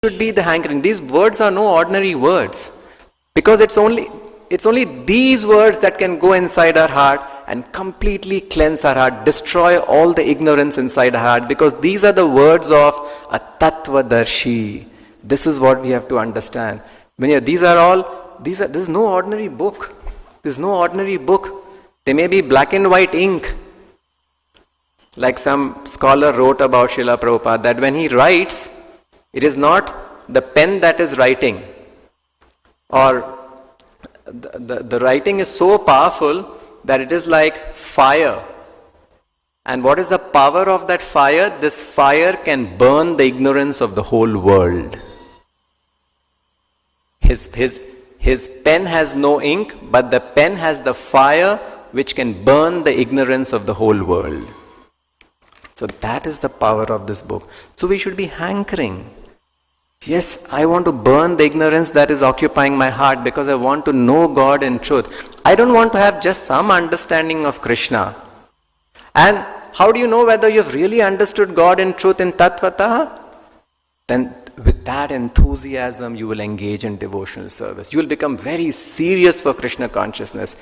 should be the hankering. These words are no ordinary words, because it's only these words that can go inside our heart and completely cleanse our heart, destroy all the ignorance inside our heart, because these are the words of a Tattvadarshi. This is what we have to understand. This is no ordinary book. This is no ordinary book. They may be black and white ink, like some scholar wrote about Srila Prabhupada, that when he writes, it is not the pen that is writing, or the writing is so powerful that it is like fire. And what is the power of that fire? This fire can burn the ignorance of the whole world. His pen has no ink, but the pen has the fire which can burn the ignorance of the whole world. So that is the power of this book. So we should be hankering. Yes, I want to burn the ignorance that is occupying my heart, because I want to know God in truth. I don't want to have just some understanding of Krishna. And how do you know whether you've really understood God in truth in Tattvataha? Then with that enthusiasm you will engage in devotional service. You will become very serious for Krishna consciousness.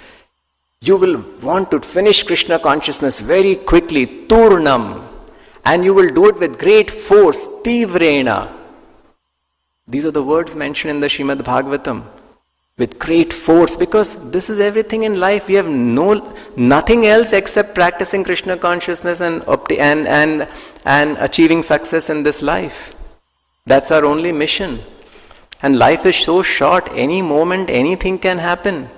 You will want to finish Krishna consciousness very quickly, turnam. And you will do it with great force, tivrena. These are the words mentioned in the Srimad Bhagavatam. With great force, because this is everything in life. We have nothing else except practicing Krishna consciousness and achieving success in this life. That's our only mission. And life is so short, any moment anything can happen.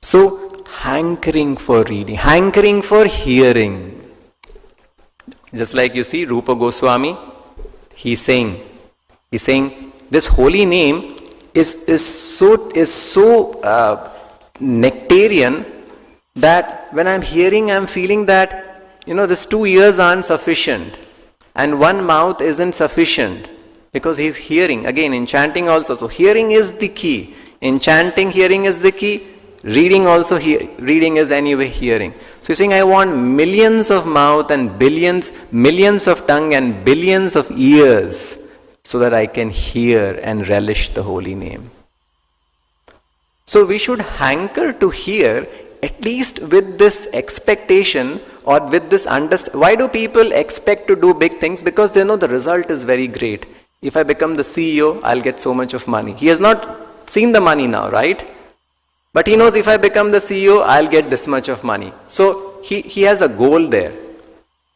So, hankering for reading, hankering for hearing. Just like you see Rupa Goswami, he's saying this holy name is so nectarian that when I'm hearing, I'm feeling that, this 2 ears aren't sufficient and one mouth isn't sufficient, because he's hearing. Again, in chanting also. So hearing is the key. In chanting, hearing is the key. Reading also, reading is anyway hearing. So you're saying, I want millions of mouth and millions of tongue and billions of ears, so that I can hear and relish the holy name. So we should hanker to hear, at least with this expectation or with this understanding. Why do people expect to do big things? Because they know the result is very great. If I become the CEO, I'll get so much of money. He has not seen the money now, right? But he knows, if I become the CEO, I'll get this much of money. So he has a goal there.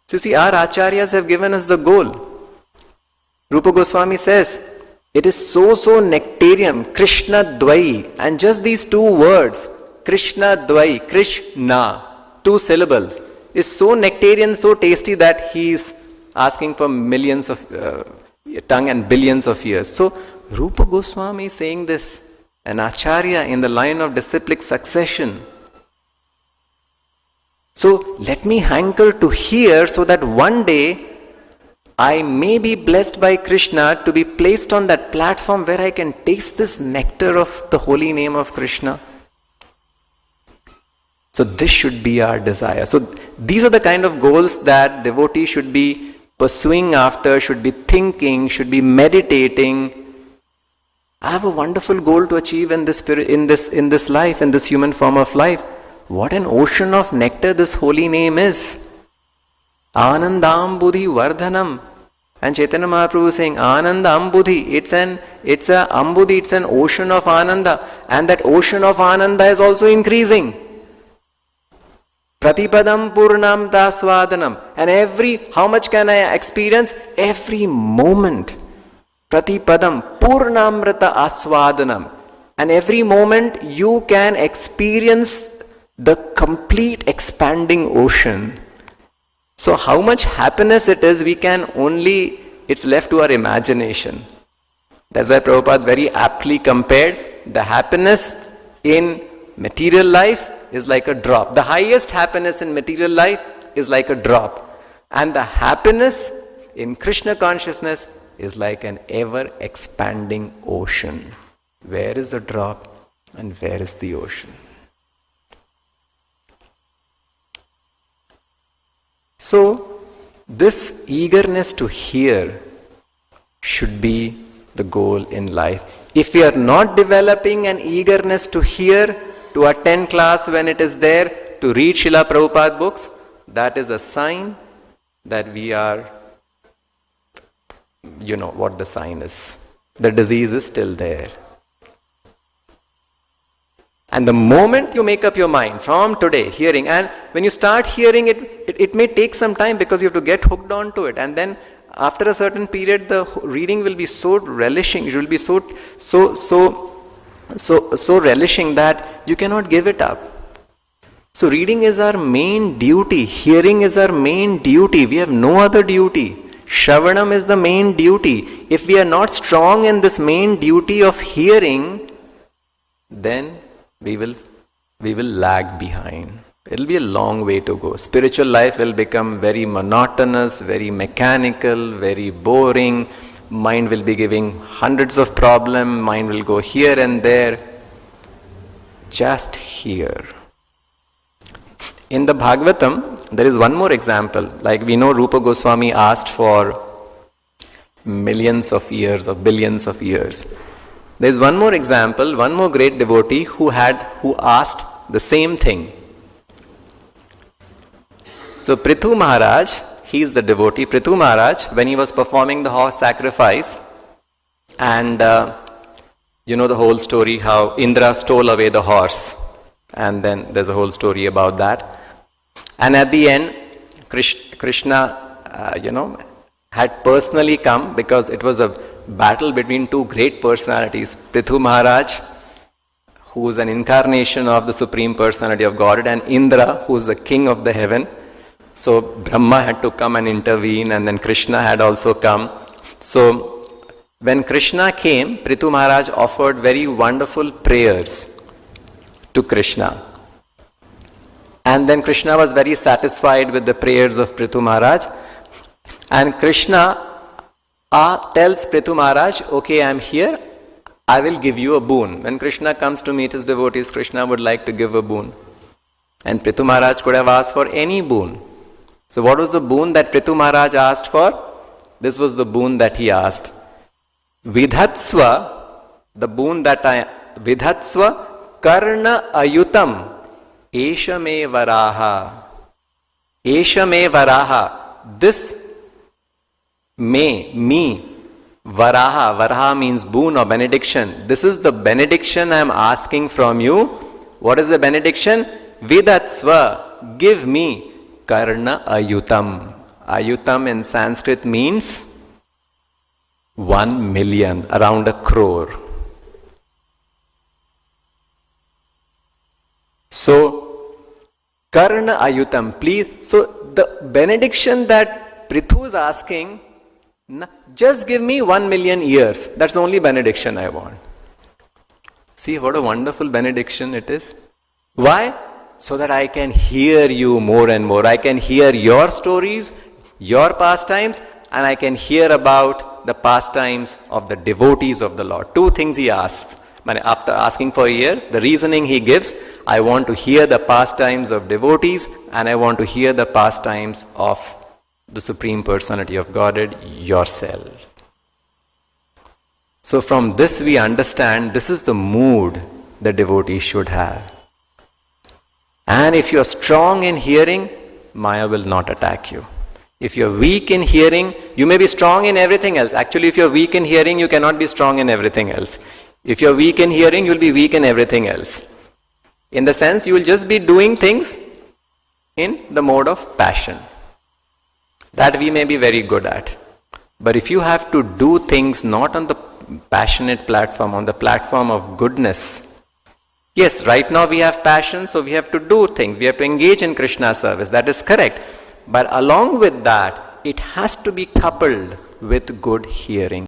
So you see, our acharyas have given us the goal. Rupa Goswami says, it is so nectarian, Krishna Dvai. And just these two words, Krishna Dvai, Krishna, 2 syllables, is so nectarian, so tasty, that he is asking for millions of tongue and billions of ears. So Rupa Goswami is saying this, an acharya in the line of disciplic succession. So let me hanker to hear, so that one day I may be blessed by Krishna to be placed on that platform where I can taste this nectar of the holy name of Krishna. So this should be our desire. So these are the kind of goals that devotees should be pursuing after, should be thinking, should be meditating. I have a wonderful goal to achieve in this life, in this human form of life. What an ocean of nectar this holy name is. Anandam Buddhi Vardhanam. And Chaitanya Mahaprabhu is saying, Ananda Ambudhi. It's an Ambudhi, it's an ocean of Ananda. And that ocean of Ananda is also increasing. Pratipadam Purnam Tasvadanam. And how much can I experience? Every moment. Pratipadam Purnamrata Asvadanam. And every moment you can experience the complete expanding ocean. So how much happiness it is, it's left to our imagination. That's why Prabhupada very aptly compared the happiness in material life is like a drop. The highest happiness in material life is like a drop. And the happiness in Krishna consciousness is like an ever expanding ocean. Where is the drop and where is the ocean? So, This eagerness to hear should be the goal in life. If we are not developing an eagerness to hear, to attend class when it is there, to read Srila Prabhupada books, that is a sign that we are, you know what the sign is. The disease is still there. And the moment you make up your mind from today, hearing, and when you start hearing it may take some time because you have to get hooked onto it. And then after a certain period, the reading will be so relishing, it will be so relishing that you cannot give it up. So reading is our main duty, hearing is our main duty, we have no other duty. Shravanam is the main duty. If we are not strong in this main duty of hearing, then we will lag behind. It will be a long way to go. Spiritual life will become very monotonous, very mechanical, very boring. Mind will be giving hundreds of problems. Mind will go here and there. Just hear. In the Bhagavatam, there is one more example. Like we know Rupa Goswami asked for millions of years or billions of years. There is one more example, one more great devotee who asked the same thing. So Prithu Maharaj, he is the devotee. Prithu Maharaj, when he was performing the horse sacrifice, and you know the whole story how Indra stole away the horse, and then there's a whole story about that. And at the end, Krishna, had personally come because it was a battle between two great personalities. Prithu Maharaj, who is an incarnation of the Supreme Personality of Godhead, and Indra, who is the king of the heaven. So Brahma had to come and intervene, and then Krishna had also come. So when Krishna came, Prithu Maharaj offered very wonderful prayers to Krishna. And then Krishna was very satisfied with the prayers of Prithu Maharaj. And Krishna tells Prithu Maharaj, okay, I am here, I will give you a boon. When Krishna comes to meet his devotees, Krishna would like to give a boon. And Prithu Maharaj could have asked for any boon. So what was the boon that Prithu Maharaj asked for? This was the boon that he asked. Vidhatsva, the boon that Vidhatsva karna ayutam esha me varaha. Esha me varaha. This me, varaha. Varaha means boon or benediction. This is the benediction I am asking from you. What is the benediction? Vidhatsva, give me. Karna ayutam. Ayutam in Sanskrit means 1 million, around a crore. So, Karna ayutam, please. So, the benediction that Prithu is asking, just give me 1 million years. That's the only benediction I want. See what a wonderful benediction it is. Why? So that I can hear you more and more. I can hear your stories, your pastimes, and I can hear about the pastimes of the devotees of the Lord. Two things he asks. After asking for a year, the reasoning he gives, I want to hear the pastimes of devotees, and I want to hear the pastimes of the Supreme Personality of Godhead, yourself. So from this we understand this is the mood the devotee should have. And if you are strong in hearing, Maya will not attack you. If you are weak in hearing, you may be strong in everything else. Actually, if you are weak in hearing, you cannot be strong in everything else. If you are weak in hearing, you will be weak in everything else. In the sense, you will just be doing things in the mode of passion. That we may be very good at. But if you have to do things not on the passionate platform, on the platform of goodness, yes, right now we have passion, so we have to do things. We have to engage in Krishna service. That is correct. But along with that, it has to be coupled with good hearing.